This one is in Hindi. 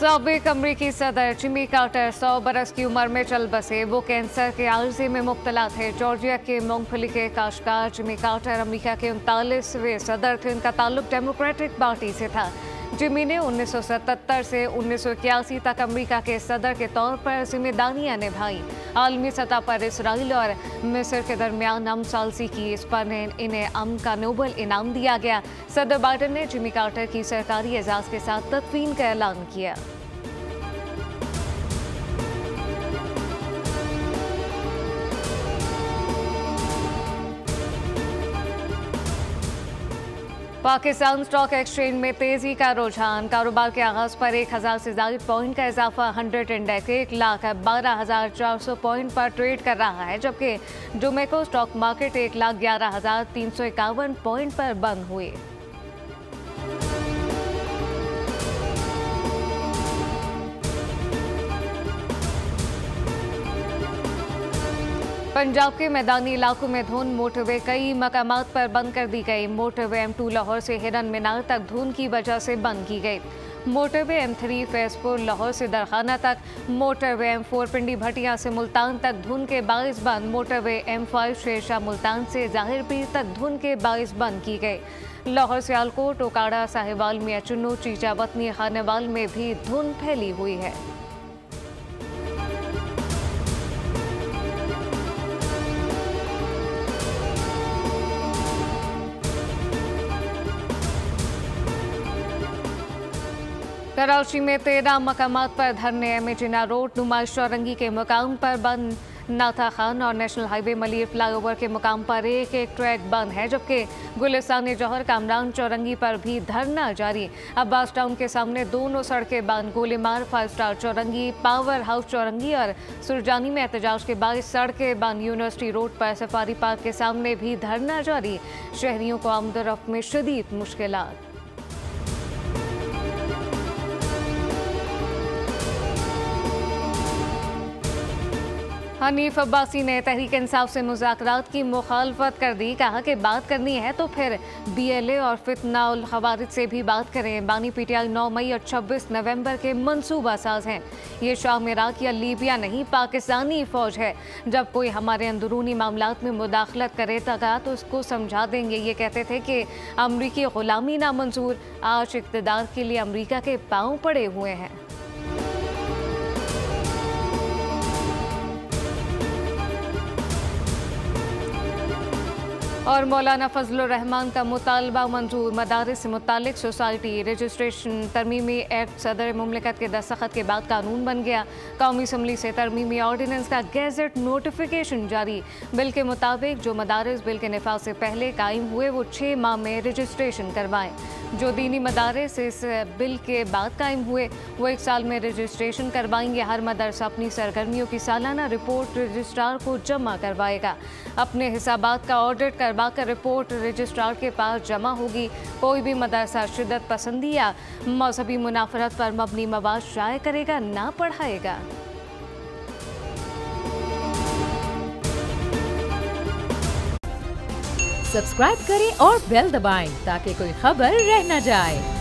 साबिक अमरीकी सदर जिमी कार्टर 100 बरस की उम्र में चल बसे। वो कैंसर के आर्जे में मुब्तला थे। जॉर्जिया के मूंगफली के काश्तकार जिमी कार्टर अमरीका के 39वें सदर थे। उनका ताल्लुक डेमोक्रेटिक पार्टी से था। जिमी ने 1977 से 1981 तक अमेरिका के सदर के तौर पर जिम्मेदारियां निभाई। आलमी सतह पर इसराइल और मिस्र के दरमियान अमन सालसी की। इस पर इन्हें अमन का नोबल इनाम दिया गया। सदर बाइडेन ने जिमी कार्टर की सरकारी एजाज के साथ तदफीन का ऐलान किया। पाकिस्तान स्टॉक एक्सचेंज में तेजी का रुझान। कारोबार के आगाज पर 1000 से ज्यादा पॉइंट का इजाफा। 100 इंडेक्स 1,12,400 पॉइंट पर ट्रेड कर रहा है, जबकि जुमे को स्टॉक मार्केट 1,11,351 पॉइंट पर बंद हुए। पंजाब के मैदानी इलाकों में धुंध। मोटरवे कई मकामात पर बंद कर दी गई। मोटरवे M2 लाहौर से हिरन मीनार तक धुंध की वजह से बंद की गई। मोटरवे M3 फैजपुर लाहौर से दरखाना तक। मोटरवे M4 पिंडी भटिया से मुल्तान तक धुंध के बाइस बंद। मोटरवे M5 शेरशाह मुल्तान से जाहिर पीर तक धुंध के बाइस बंद की गई। लाहौर सियालकोट, ओकाड़ा, साहिवाल, मियां चुन्नू, चीचा वतनी, खानेवाल में भी धुंध फैली हुई है। कराची में 13 मकामात पर धरने। एमेजिना रोड, नुमाइश चौरंगी के मुकाम पर बंद। नाथा खान और नेशनल हाईवे मलिर फ्लाईओवर के मुकाम पर एक ट्रैक बंद है, जबकि गुलिस्तान जौहर, कामरान चौरंगी पर भी धरना जारी। अब्बास टाउन के सामने दोनों सड़कें बंद। गोलीमार, 5 स्टार चौरंगी, पावर हाउस चौरंगी और सुरजानी में एहतजाज के बाद सड़कें बंद। यूनिवर्सिटी रोड पर सफारी पार्क के सामने भी धरना जारी। शहरियों को आमदोरफ्त में शदीद मुश्किलात। हनीफ अब्बासी ने तहरीक इंसाफ से मुज़ाकरात की मुखालफत कर दी। कहा कि बात करनी है तो फिर BLA और फितना उल खवारिज से भी बात करें। बानी PTI 9 मई और 26 नवंबर के मंसूबा साज हैं। ये शाम, इराक या लीबिया नहीं, पाकिस्तानी फ़ौज है। जब कोई हमारे अंदरूनी मामलात में मुदाखलत करेगा तो उसको समझा देंगे। ये कहते थे कि अमरीकी ग़ुलामी नामंजूर। आज इक़्तिदार के लिए अमरीका के पाँव पड़े हुए हैं। और मौलाना फजलुर रहमान का मुतालबा मंजूर। मदारिस से मुतालिक सोसाइटी रजिस्ट्रेशन तरमीमी एक्ट सदर मुमलिकत के दस्तखत के बाद कानून बन गया। कौमी असम्बली से तरमीमी ऑर्डिनेंस का गेजेट नोटिफिकेशन जारी। बिल के मुताबिक जो मदारिस बिल के निफाज से पहले कायम हुए वो 6 माह में रजिस्ट्रेशन करवाएं। जो दीनी मदारिस इस बिल के बाद कायम हुए वो 1 साल में रजिस्ट्रेशन करवाएंगे। हर मदरसा अपनी सरगर्मियों की सालाना रिपोर्ट रजिस्ट्रार को जमा करवाएगा। अपने हिसाबात का ऑडिट करवाकर रिपोर्ट रजिस्ट्रार के पास जमा होगी। कोई भी मदरसा शिद्दत पसंदी या मजहबी मुनाफरत पर मबनी मवाद शाये करेगा ना पढ़ाएगा। सब्सक्राइब करें और बेल दबाएं ताकि कोई खबर रह न जाए।